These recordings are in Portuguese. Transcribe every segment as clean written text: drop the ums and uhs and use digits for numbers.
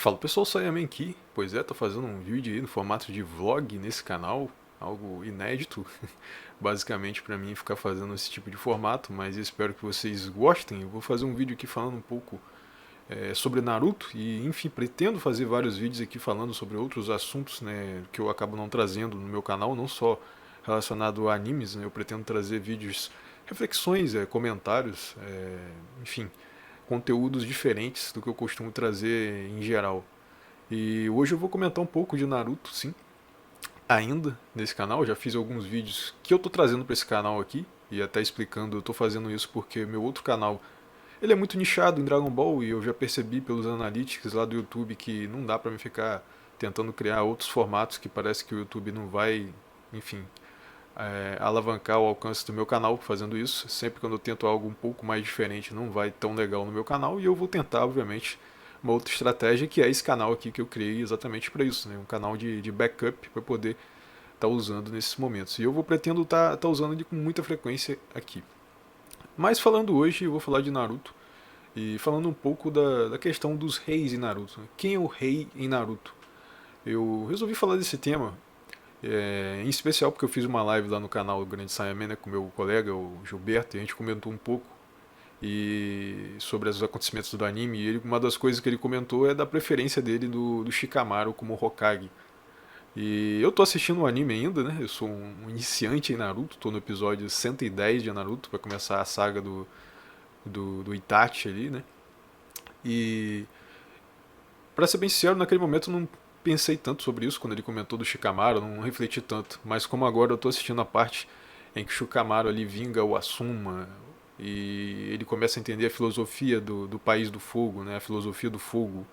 Fala pessoal, Sayaman aqui. Pois é, tô fazendo um vídeo aí no formato de vlog nesse canal, algo inédito, basicamente pra mim ficar fazendo esse tipo de formato, mas espero que vocês gostem. Eu vou fazer um vídeo aqui falando um pouco sobre Naruto e, enfim, pretendo fazer vários vídeos aqui falando sobre outros assuntos, né, que eu acabo não trazendo no meu canal, não só relacionado a animes, né, eu pretendo trazer vídeos, reflexões, comentários, enfim, conteúdos diferentes do que eu costumo trazer em geral. E hoje eu vou comentar um pouco de Naruto, sim, ainda nesse canal. Eu já fiz alguns vídeos que eu tô trazendo para esse canal aqui e até explicando, eu tô fazendo isso porque meu outro canal, ele é muito nichado em Dragon Ball e eu já percebi pelos analytics lá do YouTube que não dá para me ficar tentando criar outros formatos que parece que o YouTube não vai, enfim, alavancar o alcance do meu canal fazendo isso. Sempre quando eu tento algo um pouco mais diferente, não vai tão legal no meu canal e eu vou tentar, obviamente, uma outra estratégia que é esse canal aqui que eu criei exatamente para isso, né? Um canal de backup para poder estar usando nesses momentos. E eu pretendo estar usando ele com muita frequência aqui. Mas falando hoje, eu vou falar de Naruto e falando um pouco da questão dos reis em Naruto. Quem é o rei em Naruto? Eu resolvi falar desse tema em especial porque eu fiz uma live lá no canal do Grande Saiyaman, né, com meu colega, o Gilberto, e a gente comentou um pouco sobre os acontecimentos do anime. E uma das coisas que ele comentou é da preferência dele do Shikamaru como Hokage. E eu tô assistindo o anime ainda, né? Eu sou um iniciante em Naruto, tô no episódio 110 de Naruto, para começar a saga do Itachi ali, né? E pra ser bem sincero, naquele momento eu não pensei tanto sobre isso quando ele comentou do Shikamaru, não refleti tanto. Mas como agora eu tô assistindo a parte em que o Shikamaru ali vinga o Asuma e ele começa a entender a filosofia do país do fogo, né? A filosofia do fogo,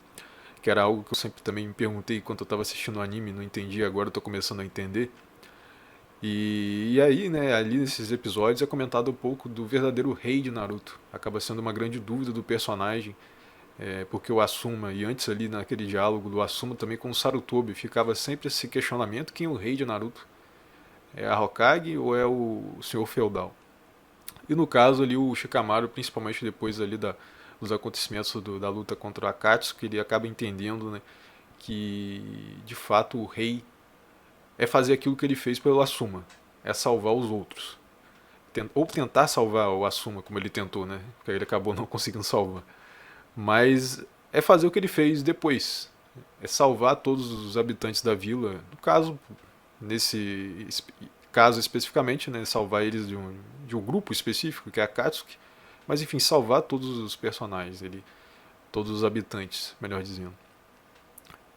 que era algo que eu sempre também me perguntei enquanto eu estava assistindo o anime, não entendi, agora eu tô começando a entender. E aí, né, ali nesses episódios é comentado um pouco do verdadeiro rei de Naruto. Acaba sendo uma grande dúvida do personagem, porque o Asuma, e antes ali naquele diálogo do Asuma também com o Sarutobi, ficava sempre esse questionamento: quem é o rei de Naruto? É a Hokage ou é o Senhor Feudal? E no caso ali o Shikamaru, principalmente depois ali dos acontecimentos da luta contra o Akatsuki, ele acaba entendendo, né, que de fato o rei é fazer aquilo que ele fez pelo Asuma, é salvar os outros. Ou tentar salvar o Asuma, como ele tentou, né? Porque ele acabou não conseguindo salvar. Mas é fazer o que ele fez depois. É salvar todos os habitantes da vila. No caso, nesse caso especificamente, né? Salvar eles de um grupo específico, que é a Katsuki. Mas enfim, salvar todos os personagens, todos os habitantes, melhor dizendo.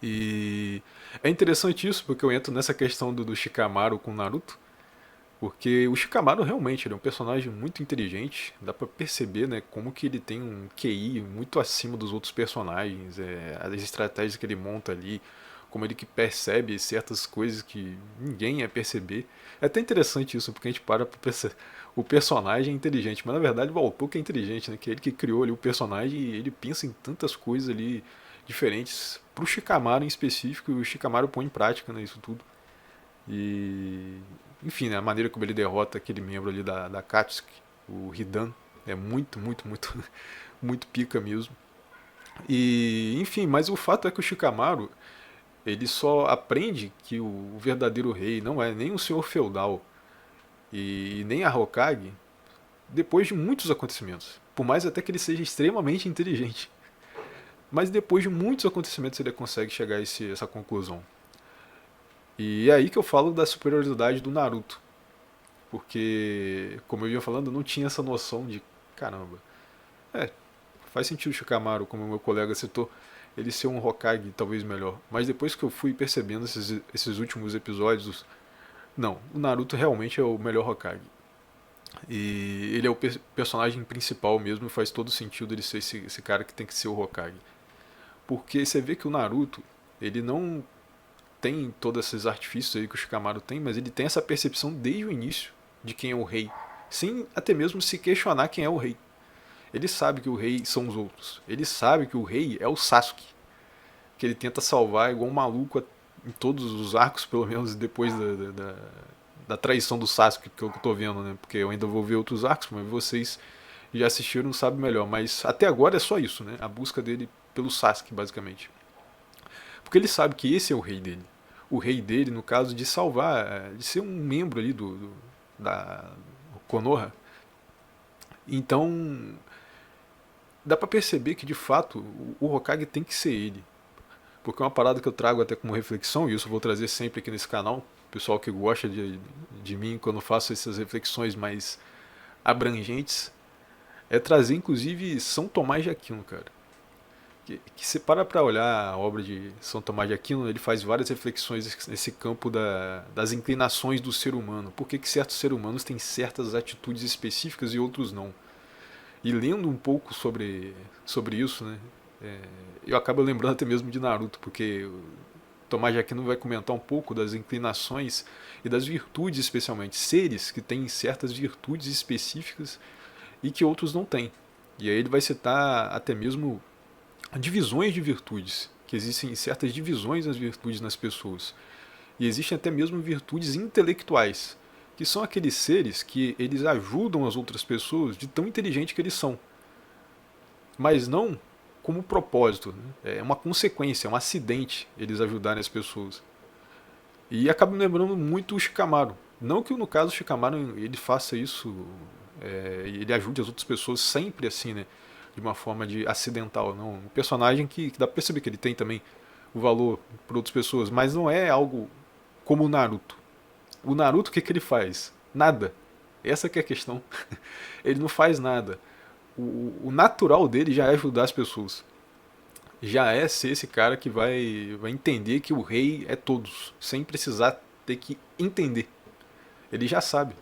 E é interessante isso, porque eu entro nessa questão do Shikamaru com Naruto, porque o Shikamaru realmente ele é um personagem muito inteligente, dá pra perceber, né, como que ele tem um QI muito acima dos outros personagens, as estratégias que ele monta ali, como ele que percebe certas coisas que ninguém ia perceber. É até interessante isso, porque a gente para pra pensar, o personagem é inteligente, mas na verdade o autor que é inteligente, né, que é ele que criou ali o personagem e ele pensa em tantas coisas ali diferentes pro Shikamaru em específico, e o Shikamaru põe em prática, né, isso tudo. E, enfim, né, a maneira como ele derrota aquele membro ali da Katsuki, o Hidan, é muito, muito, muito, muito pica mesmo. E, enfim, mas o fato é que o Shikamaru, ele só aprende que o verdadeiro rei não é nem o senhor feudal e nem a Hokage depois de muitos acontecimentos. Por mais até que ele seja extremamente inteligente. Mas depois de muitos acontecimentos ele consegue chegar a essa conclusão. E é aí que eu falo da superioridade do Naruto. Porque, como eu ia falando, eu não tinha essa noção de caramba. É, faz sentido o Shikamaru, como o meu colega citou, ele ser um Hokage talvez melhor. Mas depois que eu fui percebendo esses últimos episódios, não, o Naruto realmente é o melhor Hokage. E ele é o personagem principal mesmo, e faz todo sentido ele ser esse cara que tem que ser o Hokage. Porque você vê que o Naruto, ele não tem todos esses artifícios aí que o Shikamaru tem, mas ele tem essa percepção desde o início de quem é o rei, sem até mesmo se questionar quem é o rei. Ele sabe que o rei são os outros. Ele sabe que o rei é o Sasuke, que ele tenta salvar igual um maluco em todos os arcos, pelo menos depois da traição do Sasuke, que eu tô vendo, né? Porque eu ainda vou ver outros arcos, mas vocês já assistiram, sabem melhor. Mas até agora é só isso, né? A busca dele pelo Sasuke, basicamente. Porque ele sabe que esse é o rei dele. O rei dele, no caso, de salvar, de ser um membro ali da Konoha. Então, dá pra perceber que, de fato, o Hokage tem que ser ele. Porque é uma parada que eu trago até como reflexão, e isso eu vou trazer sempre aqui nesse canal. Pessoal que gosta de mim quando eu faço essas reflexões mais abrangentes, é trazer inclusive São Tomás de Aquino, cara. Que você para pra olhar a obra de São Tomás de Aquino, ele faz várias reflexões nesse campo das inclinações do ser humano. Por que certos seres humanos têm certas atitudes específicas e outros não? E lendo um pouco sobre isso, né, eu acabo lembrando até mesmo de Naruto, porque Tomás de Aquino vai comentar um pouco das inclinações e das virtudes, especialmente seres que têm certas virtudes específicas e que outros não têm. E aí ele vai citar até mesmo divisões de virtudes, que existem certas divisões das virtudes nas pessoas. E existem até mesmo virtudes intelectuais, que são aqueles seres que eles ajudam as outras pessoas de tão inteligente que eles são, mas não como propósito, né? É uma consequência, é um acidente eles ajudarem as pessoas. E acaba me lembrando muito o Shikamaru. Não que no caso o Shikamaru ele faça isso, ele ajude as outras pessoas sempre assim, né? De uma forma de acidental. Não. Um personagem que dá pra perceber que ele tem também o valor para outras pessoas, mas não é algo como o Naruto. O Naruto, o que ele faz? Nada. Essa que é a questão. Ele não faz nada. O natural dele já é ajudar as pessoas. Já é ser esse cara que vai entender que o rei é todos, sem precisar ter que entender. Ele já sabe.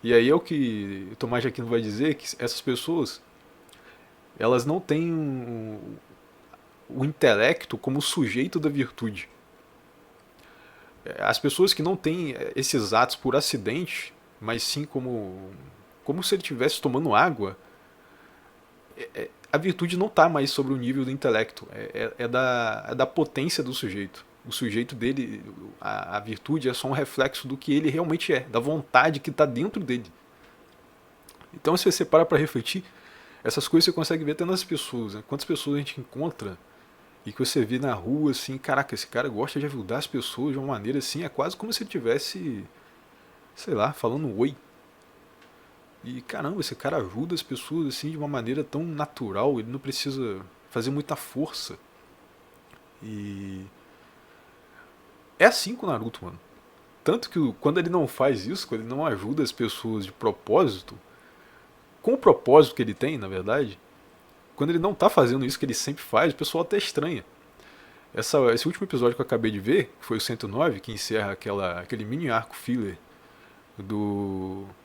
E aí é o que o Tomás de Aquino vai dizer, que essas pessoas, elas não têm o intelecto como sujeito da virtude. As pessoas que não têm esses atos por acidente, mas sim como se ele estivesse tomando água, a virtude não está mais sobre o nível do intelecto, é da potência do sujeito. O sujeito dele, a virtude é só um reflexo do que ele realmente é, da vontade que está dentro dele. Então, se você para refletir, essas coisas você consegue ver até nas pessoas. Né? Quantas pessoas a gente encontra e que você vê na rua assim, caraca, esse cara gosta de ajudar as pessoas de uma maneira assim, é quase como se ele tivesse, sei lá, falando um oi. E caramba, esse cara ajuda as pessoas assim de uma maneira tão natural, ele não precisa fazer muita força. E é assim com o Naruto, mano. Tanto que quando ele não faz isso, quando ele não ajuda as pessoas de propósito, com o propósito que ele tem, na verdade, quando ele não tá fazendo isso que ele sempre faz, o pessoal até estranha. Esse último episódio que eu acabei de ver, que foi o 109, que encerra aquele mini arco filler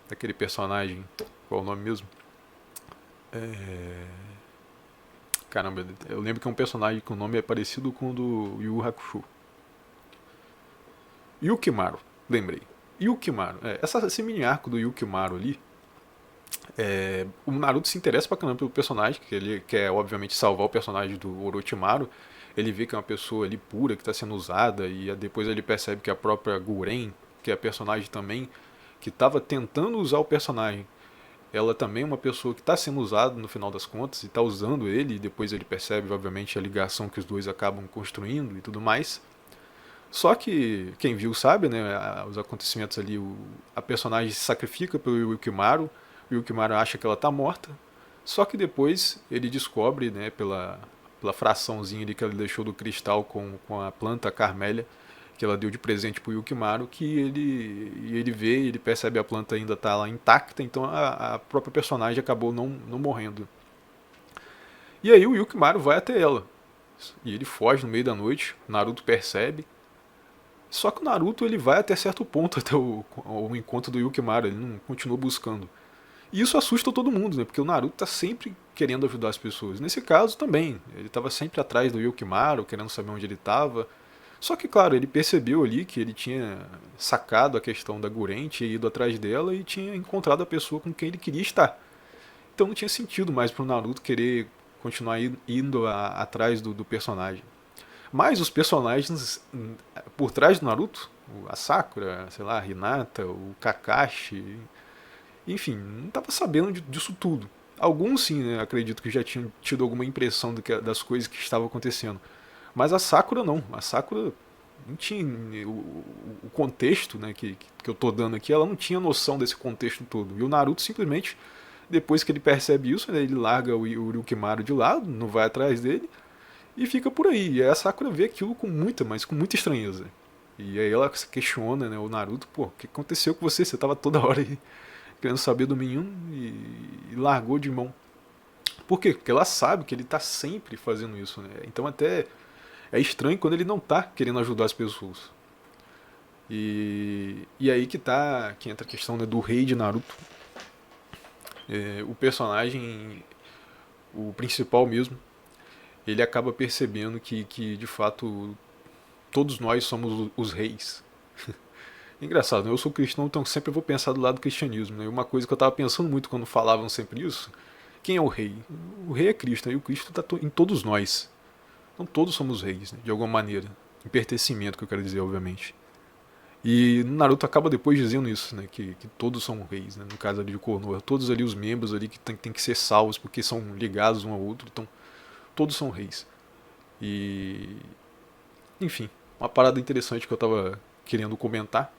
daquele personagem, qual é o nome mesmo? Caramba, eu lembro que é um personagem que o nome é parecido com o do Yu Yu Hakusho. Yukimaru, lembrei. Yukimaru, esse mini arco do Yukimaru ali, o Naruto se interessa pra caramba pelo personagem, que ele quer obviamente salvar o personagem do Orochimaru. Ele vê que é uma pessoa ali pura que está sendo usada, e depois ele percebe que a própria Guren, que é a personagem também, que estava tentando usar o personagem, ela também é uma pessoa que está sendo usada no final das contas, e está usando ele, e depois ele percebe obviamente a ligação que os dois acabam construindo e tudo mais. Só que quem viu sabe, né, os acontecimentos ali, a personagem se sacrifica pelo Yukimaru, o Yukimaru acha que ela está morta, só que depois ele descobre, né, pela fraçãozinha ali que ele deixou do cristal com a planta carmélia, que ela deu de presente pro Yukimaru, que ele vê, ele percebe a planta ainda tá lá intacta, então a própria personagem acabou não morrendo. E aí o Yukimaru vai até ela, e ele foge no meio da noite, o Naruto percebe, só que o Naruto ele vai até certo ponto, até o encontro do Yukimaru, ele não continua buscando. E isso assusta todo mundo, né? Porque o Naruto tá sempre querendo ajudar as pessoas. Nesse caso também, ele estava sempre atrás do Yukimaru, querendo saber onde ele estava. Só que, claro, ele percebeu ali que ele tinha sacado a questão da Guren, tinha ido atrás dela e tinha encontrado a pessoa com quem ele queria estar. Então não tinha sentido mais pro Naruto querer continuar indo atrás do personagem. Mas os personagens por trás do Naruto, a Sakura, sei lá, a Hinata, o Kakashi, enfim, não estava sabendo disso tudo. Alguns sim, né, acredito que já tinham tido alguma impressão das coisas que estavam acontecendo. Mas a Sakura não. A Sakura não tinha o contexto, né, que eu tô dando aqui, ela não tinha noção desse contexto todo. E o Naruto simplesmente, depois que ele percebe isso, né, ele larga o Orochimaru de lado, não vai atrás dele e fica por aí. E aí a Sakura vê aquilo com muita, mas com muita estranheza. E aí ela se questiona, né, o Naruto, pô, o que aconteceu com você? Você tava toda hora aí querendo saber do menino e largou de mão. Por quê? Porque ela sabe que ele tá sempre fazendo isso, né? Então até é estranho quando ele não tá querendo ajudar as pessoas. E aí que entra a questão, né, do rei de Naruto. O personagem, o principal mesmo, ele acaba percebendo que de fato todos nós somos os reis. Engraçado, né? Eu sou cristão, então sempre vou pensar do lado do cristianismo. Né? Uma coisa que eu estava pensando muito quando falavam sempre isso, quem é o rei? O rei é Cristo, né? E o Cristo está em todos nós. Então todos somos reis, né? De alguma maneira. Em pertencimento, que eu quero dizer, obviamente. E Naruto acaba depois dizendo isso, né? Que todos são reis, né? No caso ali de Konoha. Todos ali os membros ali que tem que ser salvos porque são ligados um ao outro. Então todos são reis. E... Enfim, uma parada interessante que eu tava querendo comentar.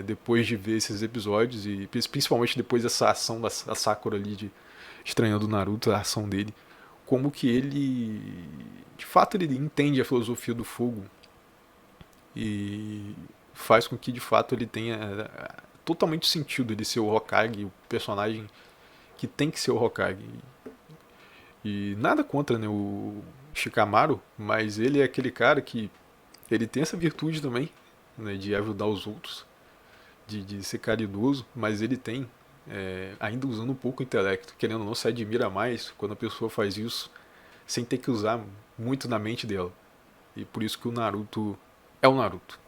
Depois de ver esses episódios e principalmente depois dessa ação da Sakura ali de estranhando o Naruto, a ação dele, como que ele de fato ele entende a filosofia do fogo e faz com que de fato ele tenha totalmente sentido ele ser o Hokage, o personagem que tem que ser o Hokage. E nada contra, né, o Shikamaru, mas ele é aquele cara que ele tem essa virtude também, né, de ajudar os outros, de ser caridoso, mas ele tem, ainda usando um pouco o intelecto, querendo ou não, se admira mais quando a pessoa faz isso sem ter que usar muito na mente dela. E por isso que o Naruto é o Naruto.